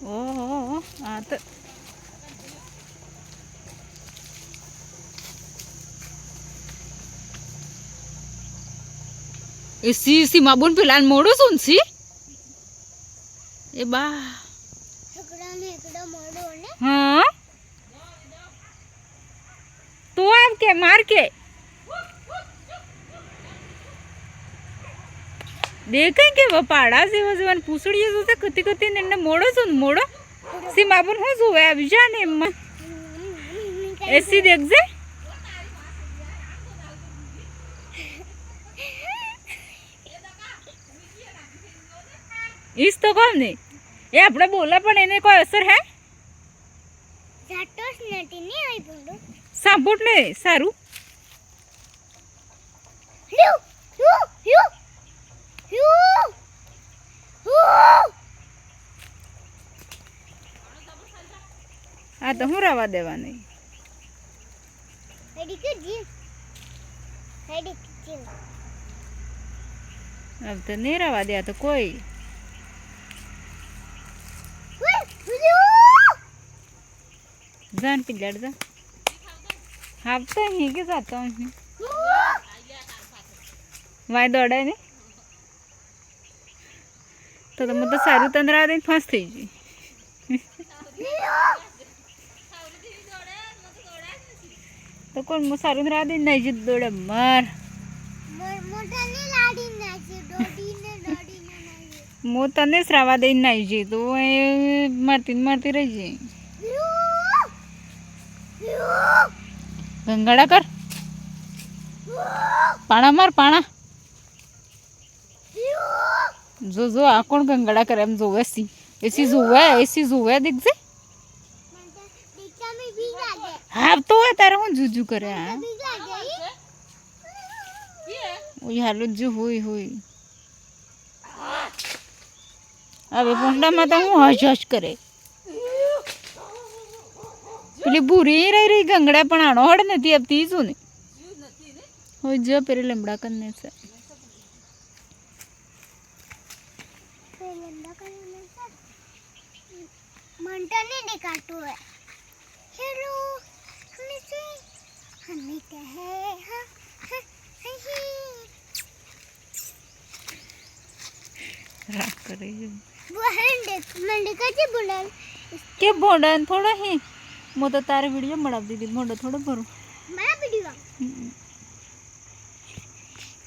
ओहो आ तो एसी माबून पेला मोड़ो सुन सी ए बा हाँ तो आप के मार के देखें के वो पाड़ा से वो जवान पूछड़ी है तो कति कति निन्ने मोड़ो सुन मोड़ो सी माबून हो जो है अभी जाने अम्मा ऐसी देख जे इस तो कौन नहीं ये अपना बोला पर इन्हें कोई असर है साबुट ने सारू आ तो हूँ रवा देवा नहीं अब तो नहीं रवा दिया तो कोई जान पिल्लड़ जा हाँ तो यहीं के जाता हूँ वहाँ दौड़ा है नहीं तो मतलब सारू तंद्रा दिन फंस थी जी तो कौन सारू तंद्रा दिन नहीं जी दौड़ा मर मो तने श्रावा दे नहीं जी तो मरती रही जी गंगाड़ा कर पाना मार पाना जो जो आ कौन गंगाड़ा करे हम जो ऐसी जुए दिख जे हाँ तो है तारा हूँ जुजू करे हाँ वो हालू जो हुई अबे पोंडा माता हूँ हश हश करे પેલી ભૂરી રહી ગંગડા પણ આણો હડ નથી આપતી શું ને હોય જો પેરે લંબડા કરને છે મંટા ને દેખાતો હે હેલો हमें कहे हाँ राग करे वो मंडे का जी बुलान के बोंडन थोड़ा ही मो तो तारे वीडियो मड़ा दीदी मोड़ा थोड़ा भरो मेरा video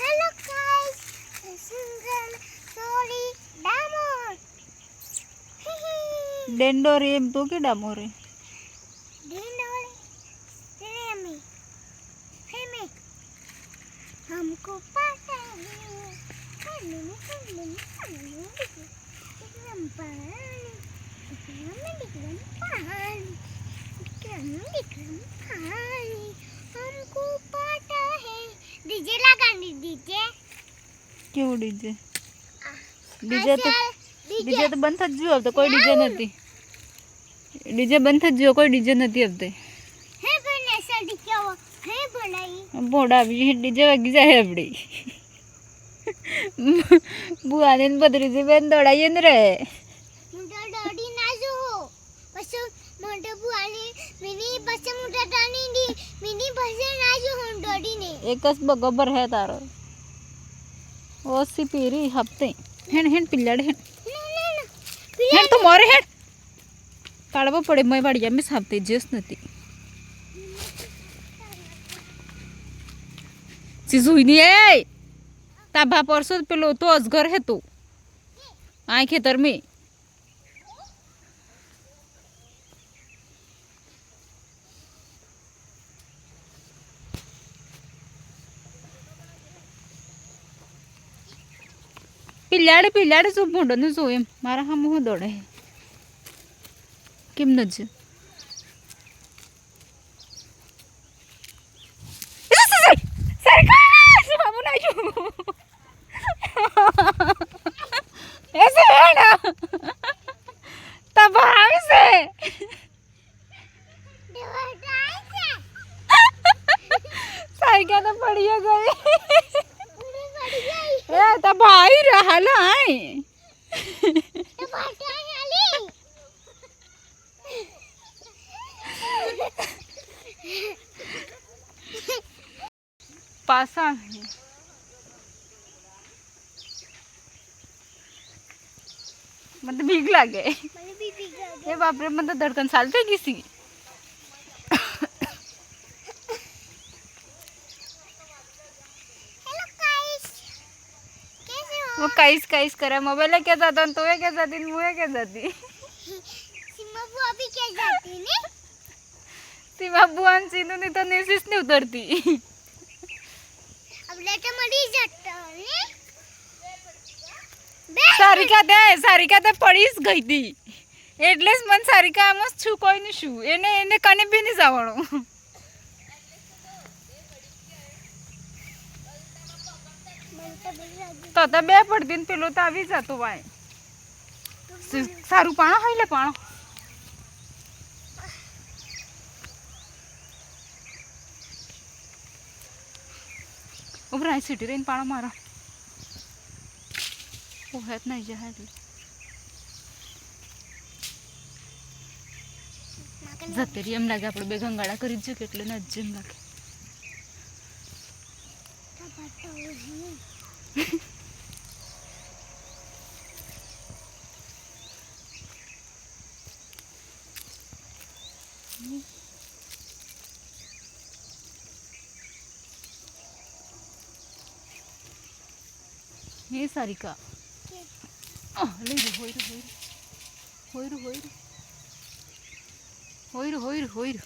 hello guys single sorry Damor डेंडोर एम तो के डामोर है डेंडोर तेरे में हमको पता है हमको पता है डीजे लगा डीजे क्यों डीजे डीजे तो बंद थी अब तो कोई डीजे नहीं डीजे बंद थी कोई डीजे नहीं अब तो है पण ऐसा डीजे है बनाई बोड़ा भी डीजे वागी जाए अपड़ी बुआ ने बदरी से बेन दौड़ाई न रे मुझे डोडी ना जो हो बस मोटे बुआ ने मिनी बस मुझे टानी दी मिनी बस ना जो हो डोडी ने एकस बगबर है तारो ओ सी पीरी हफ्ते हेन पिल्लड़ हेन तो मोरे हेन काढ़वा पड़े मैं बढ़िया में हफ्ते जस नती चिजुनी है ताभा परसों पेलो तो अजगर है तो आए खेतर में पिल्लाड़े जो भोंडो ने जो एम मारा हम मुँह दौड़े है किम नज ऐसे है ना तब से सारिका तो बढ़िया गई भाई राहला आहे तो भाटा आली पासा मतलब भीग लागे મને બી પીગા ये बाप रे मतलब धड़कन सालते किसी હેલો ગાઈસ कैसे हो वो काइस काइस करे मोबाइल क्या जाता तो क्या जाती मुझे क्या जाती सीमा बुआ भी क्या जाती ने सीमा बुआन सीनू नहीं तो नीसिस नहीं उतरती अब लेटर मरी जाता ने સારિકા તે પડી જ ગઈ હતી એટલે જ મને સારિકા આમ જ છું કોઈ નહીં શું એને કને બી નહીં જવાનું તો બે પડતી ને પેલો તો આવી જતો ભાઈ સારું પાણો હોય લે પાણો ઉભરાય સીટી રહીને પાણો મારો પોહેત નહીં જાય જતે રહી એમ લાગે આપણે બે ગંગાડા કરી જ એટલે ન જ એમ લાગે ये सारिका ले रे होइर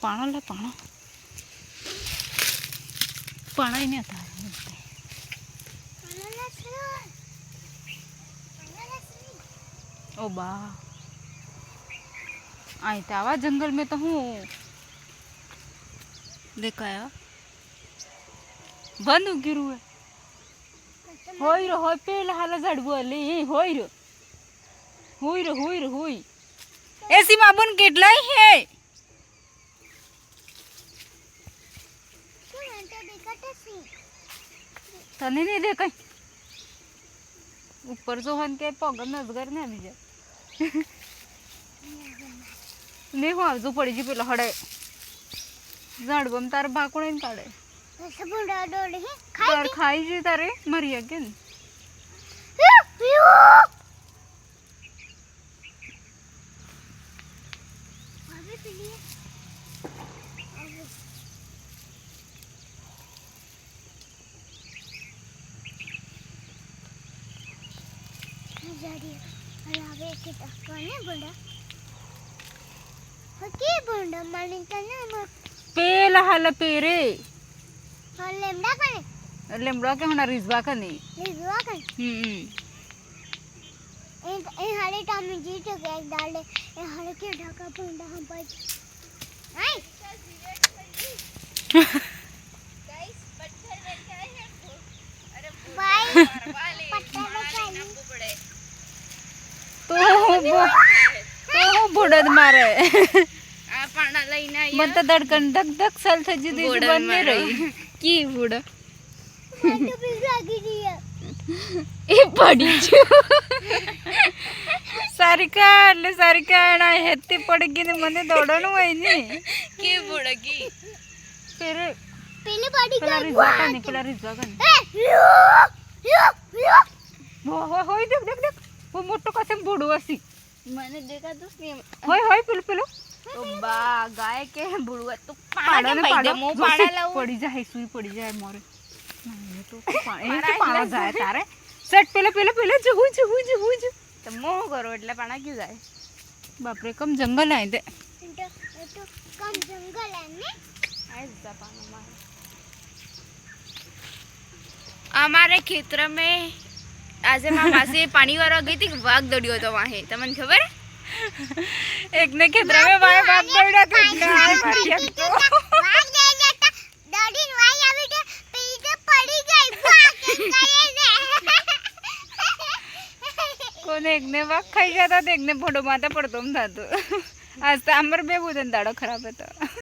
पाणा ला पाणा ही नहीं आता ओ बा आई तो आवा जंगल में तो हूँ देखाया बंद गिरू है होय पेला हाला झाडवू आली होय एसी माबून કેટલાય હે તને નહીં દેખાય ઉપર જો હન કે પગ નજગર ને આવી જાય ને હું આવજો પડી જી પેલા હડે ઝાડબમ તાર ભાકોણે કાઢે सबुंडा डोले है तार खाई जी तारे मरिया के अभी पीलिए जारी अरे के टक्कने बंडा ओके बंडा मालिन तने मत पेला हाला पेरे और लेमड़ा के होना रिजवा का नहीं रिजवा का ए हाले टामी जी तो एक डाल दे ए हाले के ढका पंडा हम पर आई गाइस पत्थर लेके आए हैं अरे भाई पत्थर लेके आए तो बुड़द मारे आ पाना लईने आया मत धड़कन धक धक साल थे जी बन नहीं रही की बुड़ तो भी लागी दिया ए पड़ी जो सारिका ना हेती पड़गी ने मने दौड़नो है नी की बुड़गी फिर पहले पड़ी पेला रिजवा का वो होय देख वो मोटो कसम बुड़ो असी मैंने देखा तो नहीं होय पेलो तो बा गाय के बुड़वा तो पाड़ा पाड़ा के मुंह पाड़ा लाओ पड़ी जाए सुई पड़ी जाए मोरे नहीं तो पाड़ा जाए तारे सेट पहले जो तो मोह करो એટલે પાણા ક્યું જાય बाप रे कम जंगल है दे तो कम जंगल है ने आइस जा पाना मारे हमारे खेतर में आज मामा से पानी वाला गई थी वाघ दौड़ियो तो वहां તમને ખબર एक ने खेतर में वाय बाप दौड़ा तो आए मारिया तो वाघ दे जाता दौड़ी वाई આવી તો પેલી તો પડી ગઈ વાઘ કઈ ને कोने एक ने वाघ खाई जाता तो एक ने फोटो माथा पड़तो था तो आज तो आमर बे बुदन दाड़ो खराब है तो